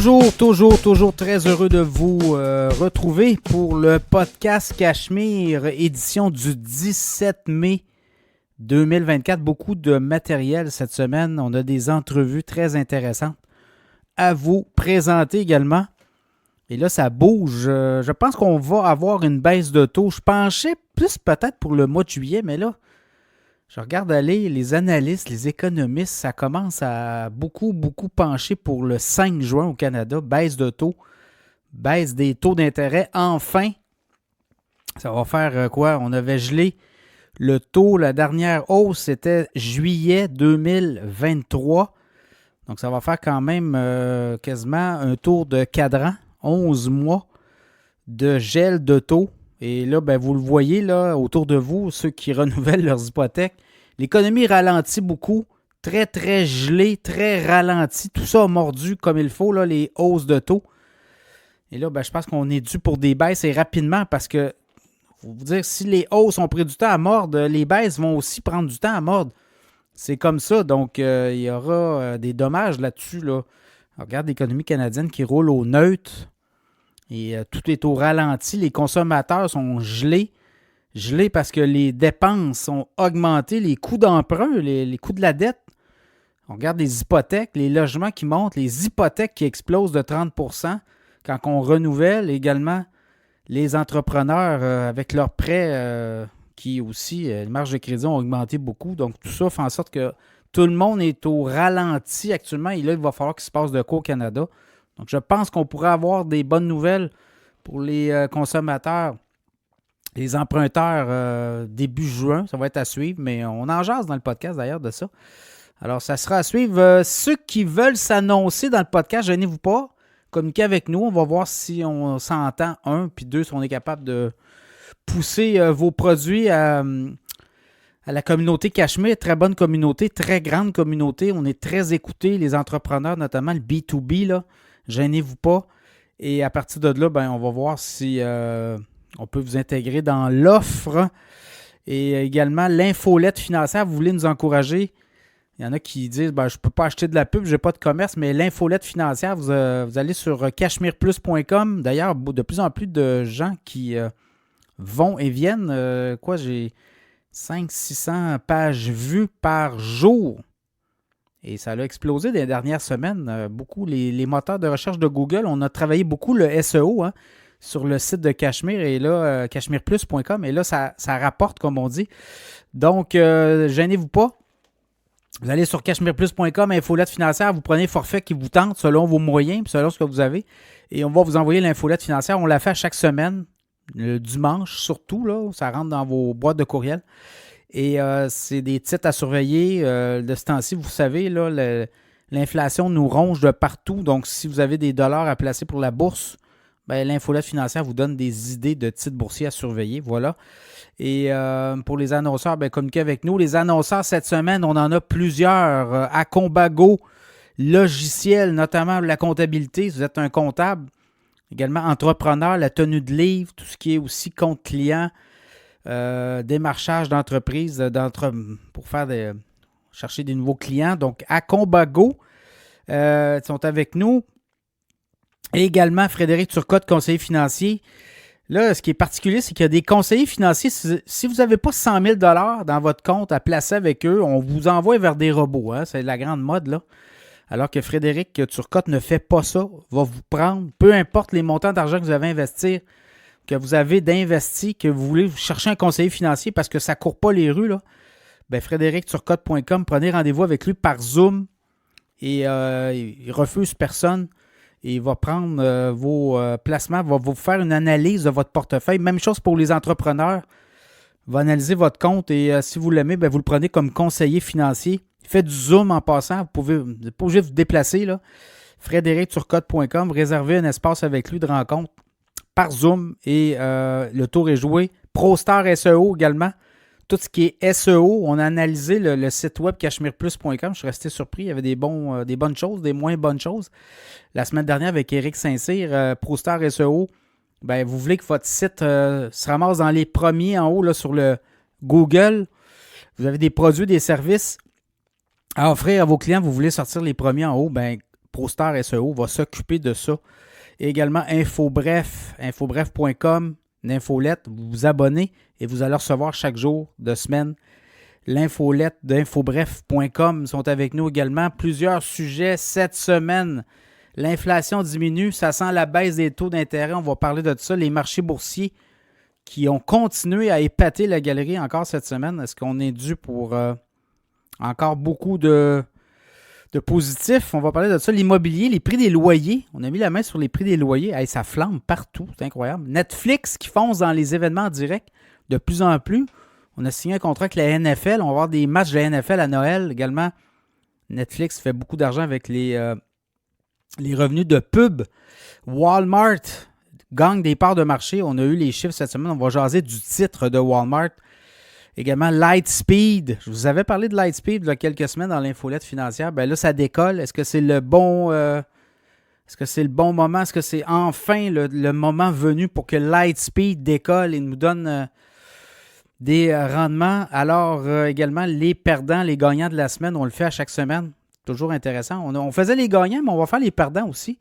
Toujours très heureux de vous retrouver pour le podcast Cachemire, édition du 17 mai 2024. Beaucoup de matériel cette semaine. On a des entrevues très intéressantes à vous présenter également. Et là, ça bouge. Je pense qu'on va avoir une baisse de taux. Je penchais plus peut-être pour le mois de juillet, mais là, je regarde aller les analystes, les économistes, ça commence à beaucoup pencher pour le 5 juin au Canada. Baisse de taux, baisse des taux d'intérêt. Enfin, ça va faire quoi? On avait gelé le taux, la dernière hausse, c'était juillet 2023. Donc, ça va faire quand même quasiment un tour de cadran, 11 mois de gel de taux. Et là, ben, vous le voyez là, autour de vous, ceux qui renouvellent leurs hypothèques. L'économie ralentit beaucoup, très gelé, très ralenti. Tout ça a mordu comme il faut, là, les hausses de taux. Et là, ben, je pense qu'on est dû pour des baisses et rapidement parce que, faut vous dire, si les hausses ont pris du temps à mordre, les baisses vont aussi prendre du temps à mordre. C'est comme ça, donc il y aura des dommages là-dessus. Là. Regarde l'économie canadienne qui roule au neutre. Et tout est au ralenti. Les consommateurs sont gelés. Gelés parce que les dépenses ont augmenté. Les coûts d'emprunt, les coûts de la dette. On regarde les hypothèques, les logements qui montent, les hypothèques qui explosent de 30%. Quand on renouvelle également les entrepreneurs avec leurs prêts qui aussi, les marges de crédit ont augmenté beaucoup. Donc tout ça fait en sorte que tout le monde est au ralenti actuellement. Et là, il va falloir qu'il se passe de quoi au Canada. Donc, je pense qu'on pourrait avoir des bonnes nouvelles pour les consommateurs, les emprunteurs début juin. Ça va être à suivre, mais on en jase dans le podcast d'ailleurs de ça. Alors, ça sera à suivre. Ceux qui veulent s'annoncer dans le podcast, gênez-vous pas. Communiquez avec nous. On va voir si on s'entend, un, puis deux, si on est capable de pousser vos produits à la communauté Cachemire. Très bonne communauté, très grande communauté. On est très écoutés, les entrepreneurs, notamment le B2B, là. Gênez-vous pas. Et à partir de là, ben, on va voir si on peut vous intégrer dans l'offre. Et également, l'infolette financière. Vous voulez nous encourager? Il y en a qui disent ben, je ne peux pas acheter de la pub, je n'ai pas de commerce, mais l'infolette financière, vous allez sur cachemireplus.com. D'ailleurs, de plus en plus de gens qui vont et viennent. J'ai 500-600 pages vues par jour. Et ça a explosé dans les dernières semaines. Beaucoup, les moteurs de recherche de Google, on a travaillé beaucoup le SEO sur le site de Cachemire et là, cachemireplus.com. Et là, ça rapporte, comme on dit. Donc, gênez-vous pas. Vous allez sur cachemireplus.com, infolette financière, vous prenez forfait qui vous tente selon vos moyens, selon ce que vous avez. Et on va vous envoyer l'infolette financière. On la fait chaque semaine, le dimanche surtout. Là, ça rentre dans vos boîtes de courriel. Et c'est des titres à surveiller. De ce temps-ci, vous savez, là, l'inflation nous ronge de partout. Donc, si vous avez des dollars à placer pour la bourse, ben, l'infolette financière vous donne des idées de titres boursiers à surveiller. Voilà. Et pour les annonceurs, ben, communiquez avec nous. Les annonceurs, cette semaine, on en a plusieurs. Acombago, logiciel, notamment la comptabilité, si vous êtes un comptable. Également entrepreneur, la tenue de livre, tout ce qui est aussi compte client. Démarchage d'entreprise pour chercher des nouveaux clients. Donc, Acombago sont avec nous. Et également, Frédéric Turcotte, conseiller financier. Là, ce qui est particulier, c'est qu'il y a des conseillers financiers. Si vous n'avez pas 100 000 $ dans votre compte à placer avec eux, on vous envoie vers des robots. Hein? C'est la grande mode, là. Alors que Frédéric Turcotte ne fait pas ça. Va vous prendre, peu importe les montants d'argent que vous avez à investir, que vous avez d'investi, que vous voulez chercher un conseiller financier parce que ça ne court pas les rues, là, ben frédéricturcotte.com, prenez rendez-vous avec lui par Zoom et il refuse personne. Et il va prendre vos placements, va vous faire une analyse de votre portefeuille. Même chose pour les entrepreneurs. Il va analyser votre compte et si vous l'aimez, ben vous le prenez comme conseiller financier. Il fait du Zoom en passant. Vous n'êtes pas obligé de vous déplacer. Là. frédéricturcotte.com, réservez un espace avec lui de rencontre par Zoom et le tour est joué. ProStar SEO également. Tout ce qui est SEO, on a analysé le site web cachemireplus.com. Je suis resté surpris. Il y avait des bonnes choses, des moins bonnes choses. La semaine dernière, avec Éric Saint-Cyr, ProStar SEO, ben, vous voulez que votre site se ramasse dans les premiers en haut là, sur le Google. Vous avez des produits, des services à offrir à vos clients. Vous voulez sortir les premiers en haut. Ben, ProStar SEO va s'occuper de ça. Et également Infobref, infobref.com, l'infolette. Vous vous abonnez et vous allez recevoir chaque jour de semaine l'infolette d'infobref.com sont avec nous également. Plusieurs sujets cette semaine. L'inflation diminue, ça sent la baisse des taux d'intérêt. On va parler de ça. Les marchés boursiers qui ont continué à épater la galerie encore cette semaine. Est-ce qu'on est dû pour encore beaucoup de positifs? On va parler de ça. L'immobilier, les prix des loyers. On a mis la main sur les prix des loyers. Hey, ça flambe partout. C'est incroyable. Netflix qui fonce dans les événements en direct de plus en plus. On a signé un contrat avec la NFL. On va avoir des matchs de la NFL à Noël également. Netflix fait beaucoup d'argent avec les revenus de pub. Walmart gagne des parts de marché. On a eu les chiffres cette semaine. On va jaser du titre de Walmart. Également Lightspeed. Je vous avais parlé de Lightspeed il y a quelques semaines dans l'infolette financière. Ben là, ça décolle. Est-ce que c'est le bon moment? Est-ce que c'est enfin le moment venu pour que Lightspeed décolle et nous donne des rendements? Alors, également, les perdants, les gagnants de la semaine, on le fait à chaque semaine. Toujours intéressant. On faisait les gagnants, mais on va faire les perdants aussi.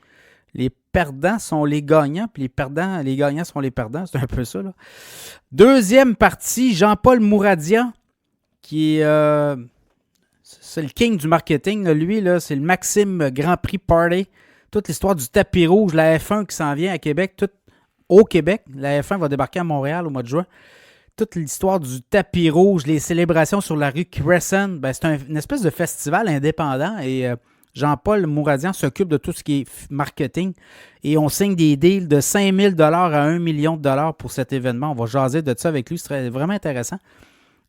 Les perdants sont les gagnants, puis les gagnants sont les perdants. C'est un peu ça, là. Deuxième partie, Jean-Paul Mouradian, qui est c'est le king du marketing. Là. Lui, là, c'est le Maxime Grand Prix Party. Toute l'histoire du tapis rouge, la F1 qui s'en vient à Québec, tout au Québec. La F1 va débarquer à Montréal au mois de juin. Toute l'histoire du tapis rouge, les célébrations sur la rue Crescent, ben, c'est une espèce de festival indépendant et Jean-Paul Mouradian s'occupe de tout ce qui est marketing et on signe des deals de 5 000 $ à 1 million de dollars pour cet événement. On va jaser de ça avec lui, c'est vraiment intéressant.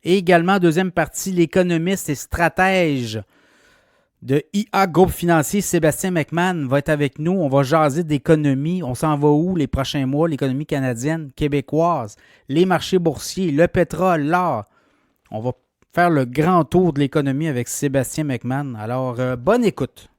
Et également, deuxième partie, l'économiste et stratège de IA Groupe Financier, Sébastien McMahon, va être avec nous. On va jaser d'économie. On s'en va où les prochains mois? L'économie canadienne, québécoise, les marchés boursiers, le pétrole, l'or. On va faire le grand tour de l'économie avec Sébastien McMahon. Alors, bonne écoute.